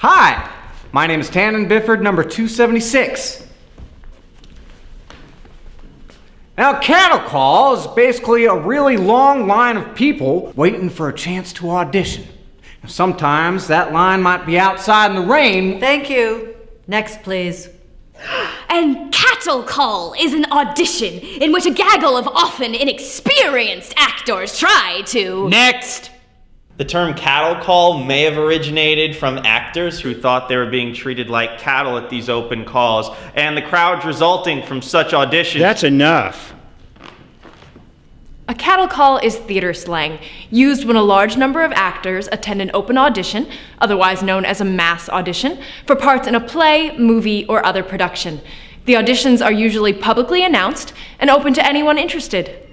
Hi, my name is Tannen Bifford, number 276. Now, cattle call is basically a really long line of people waiting for a chance to audition. Now, sometimes that line might be outside in the rain. Thank you. Next, please. And cattle call is an audition in which a gaggle of often inexperienced actors try to... Next! The term cattle call may have originated from actors who thought they were being treated like cattle at these open calls, and the crowds resulting from such auditions. That's enough. A cattle call is theater slang, used when a large number of actors attend an open audition, otherwise known as a mass audition, for parts in a play, movie, or other production. The auditions are usually publicly announced and open to anyone interested.